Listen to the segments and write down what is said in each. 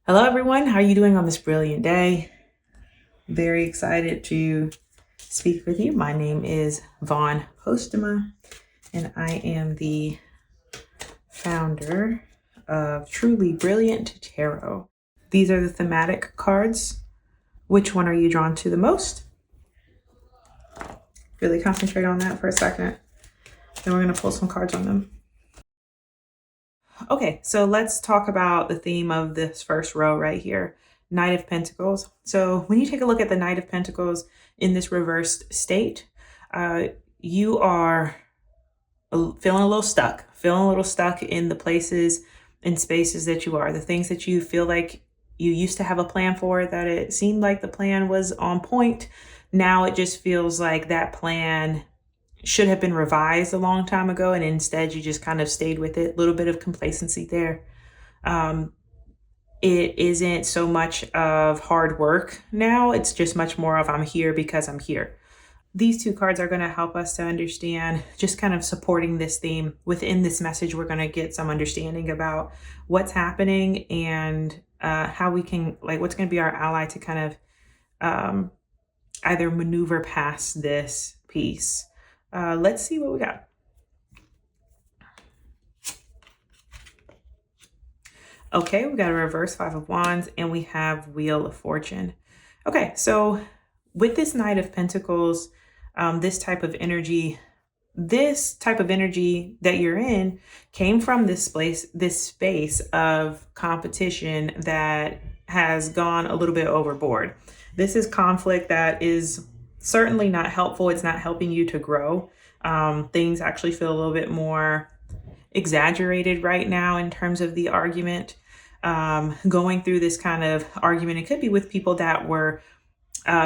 Hello everyone, how are you doing on this brilliant day? Very excited to speak with you. My name is Vaughn Postema and I am the founder of Truly Brilliant Tarot. These are the thematic cards. Which one are you drawn to the most? Really concentrate on that for a second. Then we're going to pull some cards on them. Okay, so let's talk about the theme of this first row right here. Knight of Pentacles. So when you take a look at the Knight of Pentacles in this reversed state, you are feeling a little stuck in the places and spaces that you are, the things that you feel like you used to have a plan for, that it seemed like the plan was on point. Now it just feels like that plan should have been revised a long time ago, and instead you just kind of stayed with it. A little bit of complacency there. It isn't so much of hard work now. It's just much more of I'm here because I'm here. These two cards are going to help us to understand, just kind of supporting this theme. Within this message, we're going to get some understanding about what's happening and how we can, what's going to be our ally to kind of either maneuver past this piece. Let's see what we got. Okay, we got a reverse 5 of Wands and we have Wheel of Fortune. Okay, so with this Knight of Pentacles, this type of energy that you're in came from this space of competition that has gone a little bit overboard. This is conflict that is certainly not helpful. It's not helping you to grow. Things actually feel a little bit more exaggerated right now in terms of the argument. Going through this kind of argument, it could be with people that were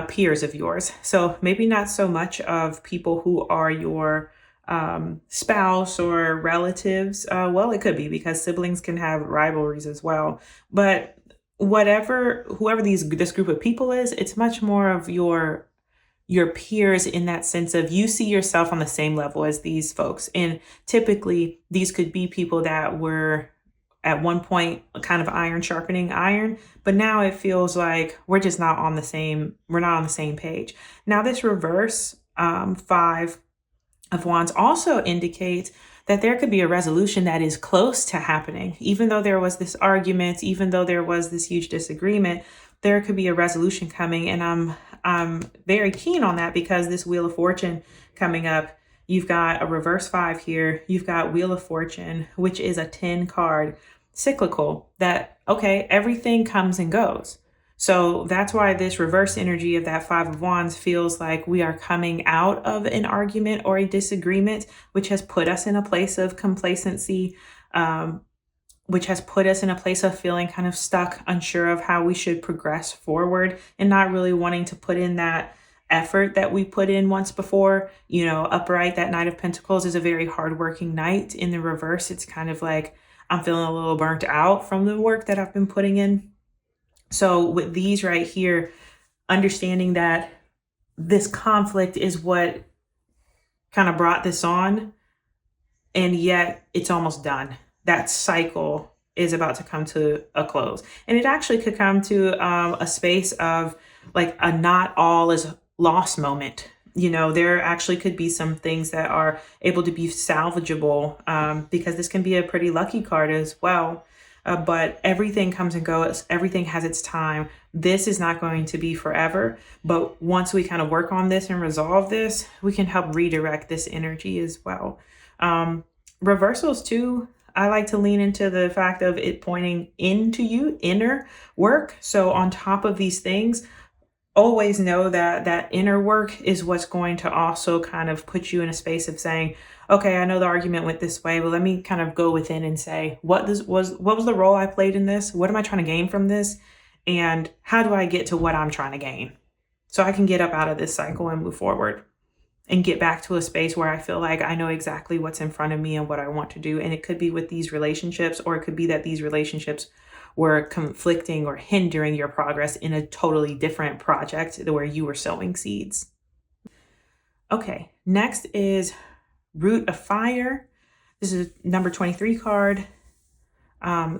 peers of yours. So maybe not so much of people who are your spouse or relatives. Well, it could be, because siblings can have rivalries as well. But whoever this group of people is, it's much more of your peers, in that sense of you see yourself on the same level as these folks. And typically these could be people that were at one point kind of iron sharpening iron, but now it feels like we're not on the same page. Now this reverse 5 of Wands also indicates that there could be a resolution that is close to happening. Even though there was this argument, even though there was this huge disagreement, there could be a resolution coming. And I'm very keen on that, because this Wheel of Fortune coming up, you've got a reverse 5 here. You've got Wheel of Fortune, which is a 10 card, cyclical, that, okay, everything comes and goes. So that's why this reverse energy of that 5 of Wands feels like we are coming out of an argument or a disagreement, which has put us in a place of complacency, which has put us in a place of feeling kind of stuck, unsure of how we should progress forward, and not really wanting to put in that effort that we put in once before. Upright, that Knight of Pentacles is a very hardworking knight. In the reverse, it's kind of like I'm feeling a little burnt out from the work that I've been putting in. So with these right here, understanding that this conflict is what kind of brought this on, and yet it's almost done. That cycle is about to come to a close. And it actually could come to a space of like a not all is lost moment. There actually could be some things that are able to be salvageable, because this can be a pretty lucky card as well. But everything comes and goes. Everything has its time. This is not going to be forever. But once we kind of work on this and resolve this, we can help redirect this energy as well. Reversals too, I like to lean into the fact of it pointing into you, inner work. So on top of these things, always know that inner work is what's going to also kind of put you in a space of saying, okay, I know the argument went this way, but let me kind of go within and say, what was the role I played in this? What am I trying to gain from this? And how do I get to what I'm trying to gain? So I can get up out of this cycle and move forward and get back to a space where I feel like I know exactly what's in front of me and what I want to do. And it could be with these relationships, or it could be that these relationships were conflicting or hindering your progress in a totally different project where you were sowing seeds. Okay, next is Root of Fire. This is number 23 card.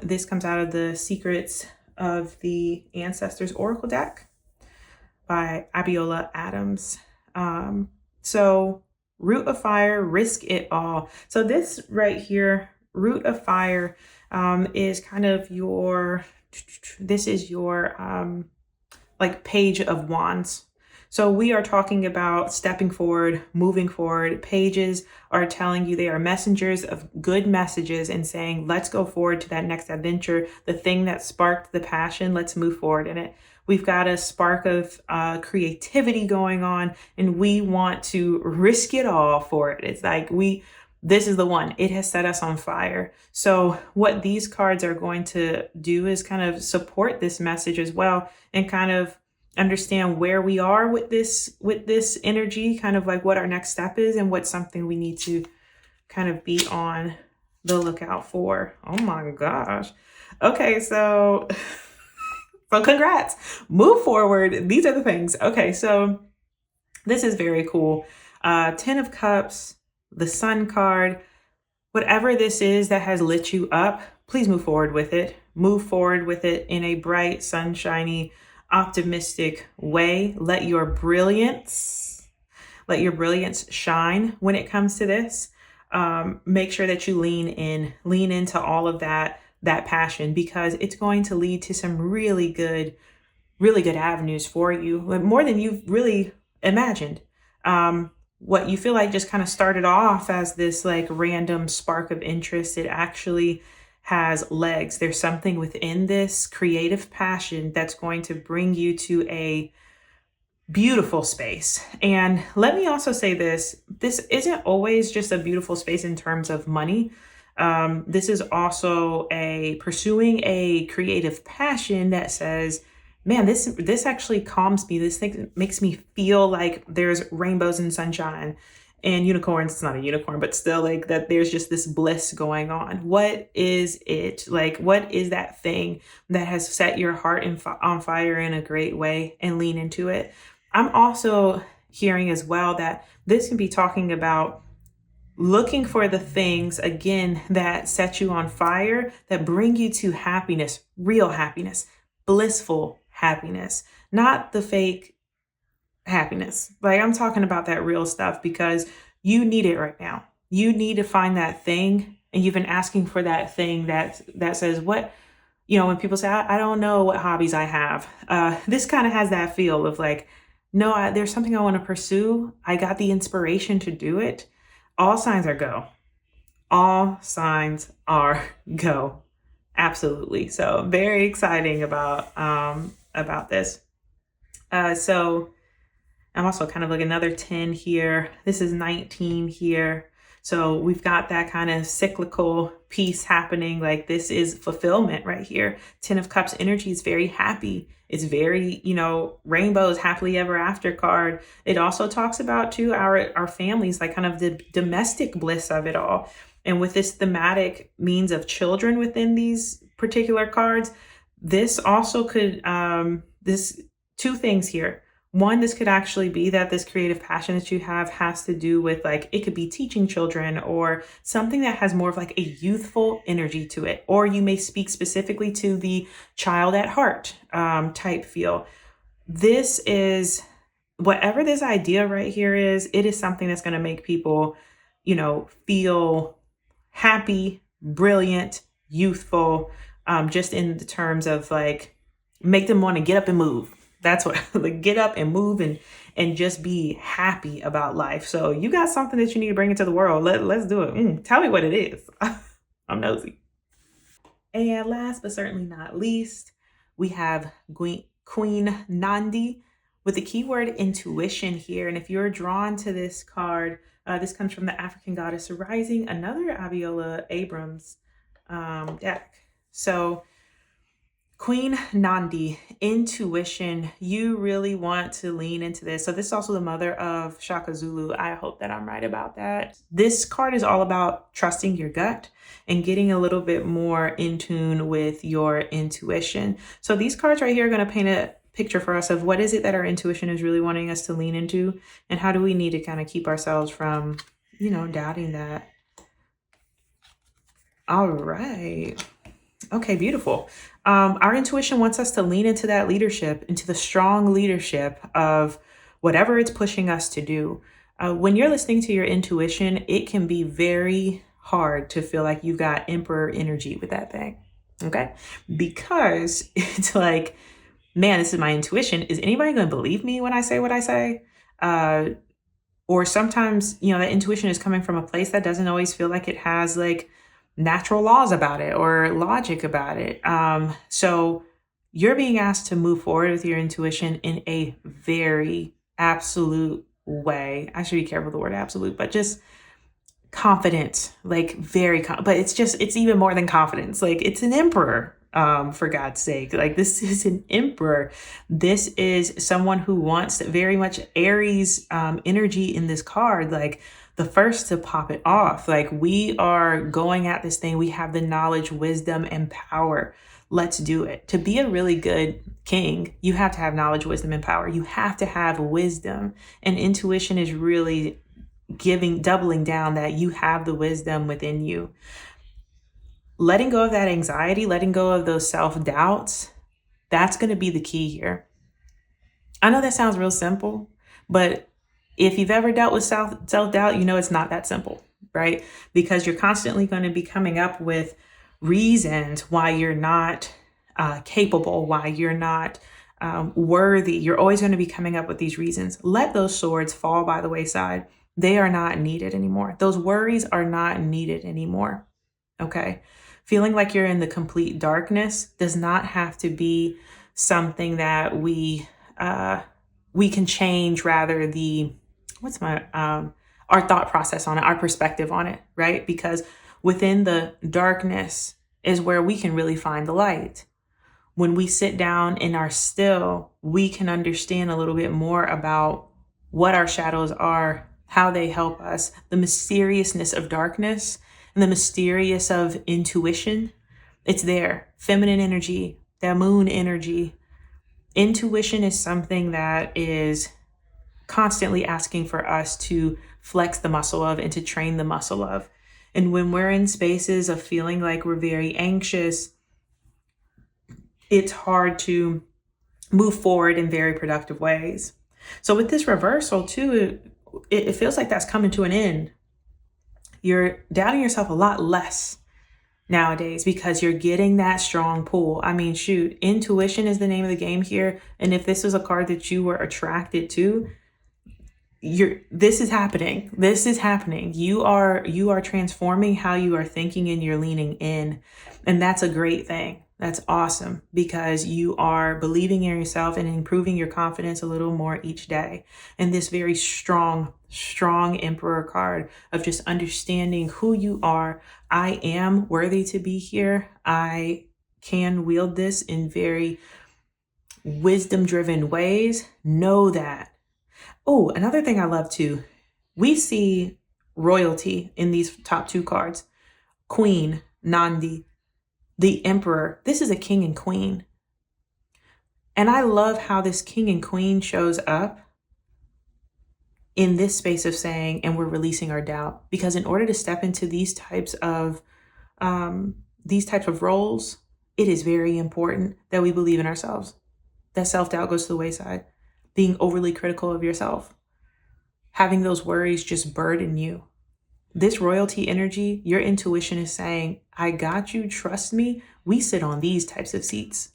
This comes out of the Secrets of the Ancestors Oracle deck by Abiola Adams. So Root of Fire, risk it all. So this right here, Root of Fire, is kind of your, this is your like Page of Wands. So we are talking about stepping forward, moving forward. Pages are telling you they are messengers of good messages and saying, let's go forward to that next adventure. The thing that sparked the passion, let's move forward in it. We've got a spark of creativity going on, and we want to risk it all for it. It's like this is the one. It has set us on fire. So what these cards are going to do is kind of support this message as well, and kind of understand where we are with this energy, kind of like what our next step is and what's something we need to kind of be on the lookout for. Oh my gosh. Okay, so congrats. Move forward. These are the things. Okay, so this is very cool. 10 of Cups, the Sun card. Whatever this is that has lit you up, please move forward with it. Move forward with it in a bright, sunshiny, optimistic way. Let your brilliance shine when it comes to this. Make sure that you lean into all of that passion, because it's going to lead to some really good avenues for you, more than you've really imagined. What you feel like just kind of started off as this like random spark of interest, it actually has legs. There's something within this creative passion that's going to bring you to a beautiful space. And let me also say this isn't always just a beautiful space in terms of money. This is also pursuing a creative passion that says, man, this actually calms me. This thing makes me feel like there's rainbows and sunshine and unicorns. It's not a unicorn, but still like that there's just this bliss going on. What is it? Like, what is that thing that has set your heart on fire in a great way, and lean into it? I'm also hearing as well that this can be talking about looking for the things, again, that set you on fire, that bring you to happiness, real happiness, blissful happiness, not the fake happiness. Like, I'm talking about that real stuff, because you need it right now. You need to find that thing, and you've been asking for that thing that says, what, when people say, I don't know what hobbies I have. This kind of has that feel of like, no, there's something I want to pursue. I got the inspiration to do it. All signs are go. All signs are go. Absolutely. So very exciting about this. So I'm also kind of like another 10 here. This is 19 here. So we've got that kind of cyclical piece happening. Like, this is fulfillment right here. 10 of Cups energy is very happy. It's very, rainbows, happily ever after card. It also talks about too our families, like kind of the domestic bliss of it all. And with this thematic means of children within these particular cards, this also could, this two things here. One, this could actually be that this creative passion that you have has to do with, like, it could be teaching children or something that has more of like a youthful energy to it. Or you may speak specifically to the child at heart type feel. This is, whatever this idea right here is, it is something that's going to make people, feel happy, brilliant, youthful, just in the terms of like, make them want to get up and move. That's what, like, get up and move and just be happy about life. So you got something that you need to bring into the world. Let's do it. Tell me what it is. I'm nosy. And last but certainly not least, we have Queen Nandi with the keyword intuition here. And if you're drawn to this card, this comes from the African Goddess Rising, another Abiola Abrams deck. So Queen Nandi, intuition, you really want to lean into this. So this is also the mother of Shaka Zulu. I hope that I'm right about that. This card is all about trusting your gut and getting a little bit more in tune with your intuition. So these cards right here are going to paint a picture for us of what is it that our intuition is really wanting us to lean into, and how do we need to kind of keep ourselves from, doubting that. All right. Okay, beautiful. Our intuition wants us to lean into that leadership, into the strong leadership of whatever it's pushing us to do. When you're listening to your intuition, it can be very hard to feel like you've got emperor energy with that thing. Okay? Because it's like, man, this is my intuition. Is anybody going to believe me when I say what I say? Or sometimes, that intuition is coming from a place that doesn't always feel like it has like natural laws about it or logic about it. So you're being asked to move forward with your intuition in a very absolute way. I should be careful with the word absolute, but just confident, like but it's even more than confidence. Like, it's an emperor. For God's sake, like, this is an emperor. This is someone who wants very much Aries energy in this card, like the first to pop it off. Like, we are going at this thing. We have the knowledge, wisdom, and power. Let's do it. To be a really good king, you have to have knowledge, wisdom, and power. You have to have wisdom, and intuition is really doubling down that you have the wisdom within you. Letting go of that anxiety, letting go of those self-doubts, that's going to be the key here. I know that sounds real simple, but if you've ever dealt with self-doubt, it's not that simple, right? Because you're constantly going to be coming up with reasons why you're not capable, why you're not worthy. You're always going to be coming up with these reasons. Let those swords fall by the wayside. They are not needed anymore. Those worries are not needed anymore. Okay? Feeling like you're in the complete darkness does not have to be something that we can change. Rather, our thought process on it, our perspective on it, right? Because within the darkness is where we can really find the light. When we sit down and are still, we can understand a little bit more about what our shadows are, how they help us, the mysteriousness of darkness, and the mysterious of intuition. It's there. Feminine energy, that moon energy. Intuition is something that is constantly asking for us to flex the muscle of and to train the muscle of. And when we're in spaces of feeling like we're very anxious, it's hard to move forward in very productive ways. So with this reversal too, it feels like that's coming to an end. You're doubting yourself a lot less nowadays because you're getting that strong pull. I mean, shoot, intuition is the name of the game here. And if this was a card that you were attracted to, this is happening. This is happening. You are transforming how you are thinking, and you're leaning in. And that's a great thing. That's awesome, because you are believing in yourself and improving your confidence a little more each day. And this very strong Emperor card of just understanding who you are. I am worthy to be here. I can wield this in very wisdom-driven ways. Know that. Oh, another thing I love too, we see royalty in these top two cards. Queen, Nandi, the Emperor. This is a king and queen. And I love how this king and queen shows up in this space of saying, and we're releasing our doubt. Because in order to step into these types of roles, it is very important that we believe in ourselves. That self-doubt goes to the wayside. Being overly critical of yourself. Having those worries just burden you. This royalty energy, your intuition is saying, I got you, trust me. We sit on these types of seats.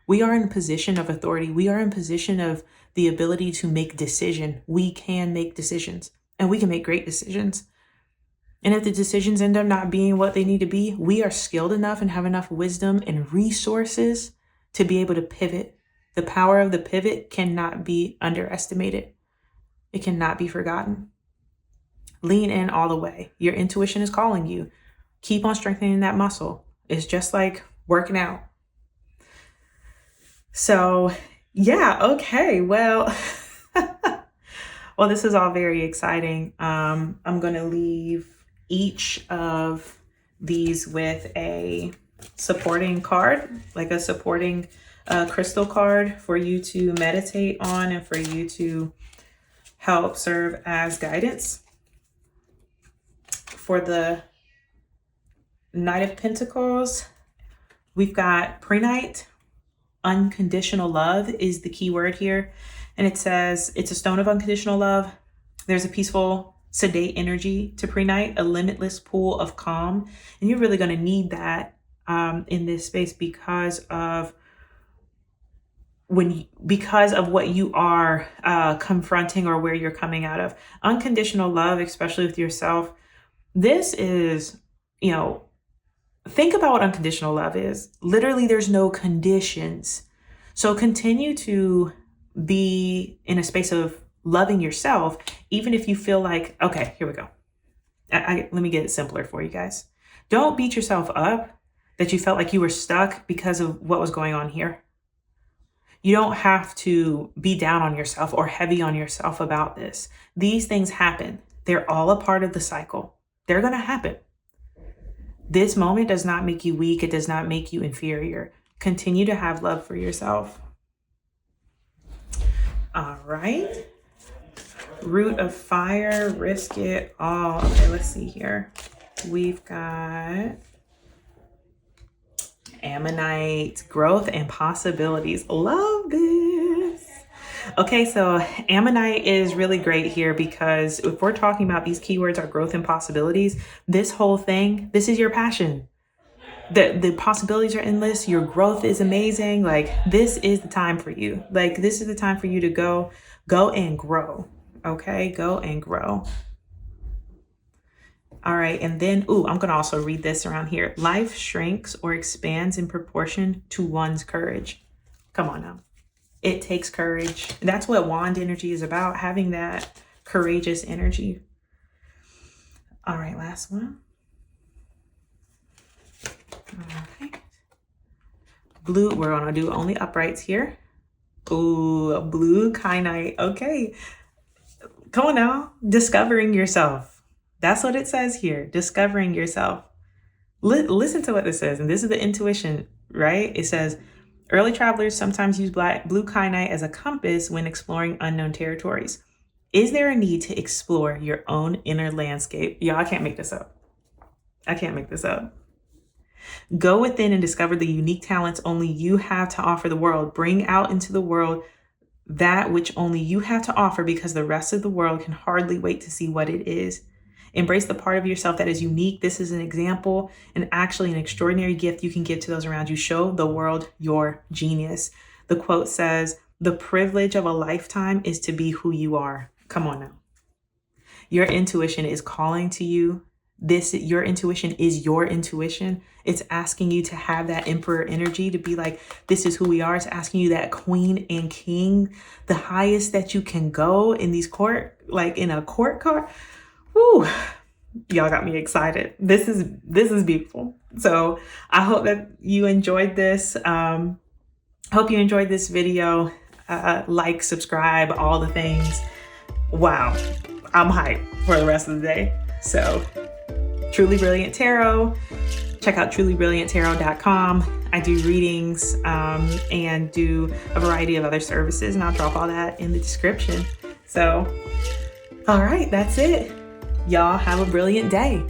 We are in a position of authority. We are in position of the ability to make decision. We can make decisions, and we can make great decisions. And if the decisions end up not being what they need to be, we are skilled enough and have enough wisdom and resources to be able to pivot. The power of the pivot cannot be underestimated. It cannot be forgotten. Lean in all the way. Your intuition is calling you. Keep on strengthening that muscle. It's just like working out. So, yeah, okay. Well, this is all very exciting. I'm going to leave each of these with a supporting card, like a supporting crystal card for you to meditate on and for you to help serve as guidance. For the Knight of Pentacles, We've got prenup. Unconditional love is the key word here. And it says it's a stone of unconditional love. There's a peaceful, sedate energy to prenup, a limitless pool of calm. And you're really going to need that in this space because of what you are confronting or where you're coming out of. Unconditional love, especially with yourself. This is, think about what unconditional love is. Literally, there's no conditions. So continue to be in a space of loving yourself, even if you feel like, okay, here we go. Let me get it simpler for you guys. Don't beat yourself up that you felt like you were stuck because of what was going on here. You don't have to be down on yourself or heavy on yourself about this. These things happen. They're all a part of the cycle. They're going to happen. This moment does not make you weak. It does not make you inferior. Continue to have love for yourself. All right. Root of fire, risk it all. Okay, let's see here. We've got Ammonite, growth and possibilities. Love this. Okay, so Ammonite is really great here because if we're talking about these keywords are growth and possibilities, this whole thing, this is your passion. The possibilities are endless. Your growth is amazing. Like, this is the time for you. Like, this is the time for you to go and grow. Okay, go and grow. All right, and then, I'm going to also read this around here. Life shrinks or expands in proportion to one's courage. Come on now. It takes courage. That's what wand energy is about, having that courageous energy. All right, last one. Okay. Blue, we're going to do only uprights here. Ooh, a blue kyanite. Okay. Come on now. Discovering yourself. That's what it says here. Discovering yourself. Listen to what this says. And this is the intuition, right? It says, early travelers sometimes use blue kyanite as a compass when exploring unknown territories. Is there a need to explore your own inner landscape? Y'all, I can't make this up. I can't make this up. Go within and discover the unique talents only you have to offer the world. Bring out into the world that which only you have to offer because the rest of the world can hardly wait to see what it is. Embrace the part of yourself that is unique. This is an example and actually an extraordinary gift you can give to those around you. Show the world your genius. The quote says, the privilege of a lifetime is to be who you are. Come on now. Your intuition is calling to you. Your intuition is your intuition. It's asking you to have that emperor energy, to be like, this is who we are. It's asking you that queen and king, the highest that you can go in these in a court card. Woo, y'all got me excited. This is beautiful. So I hope that you enjoyed this. Hope you enjoyed this video. Like, subscribe, all the things. Wow, I'm hyped for the rest of the day. So Truly Brilliant Tarot. Check out trulybrillianttarot.com. I do readings and do a variety of other services, and I'll drop all that in the description. So, all right, that's it. Y'all have a brilliant day.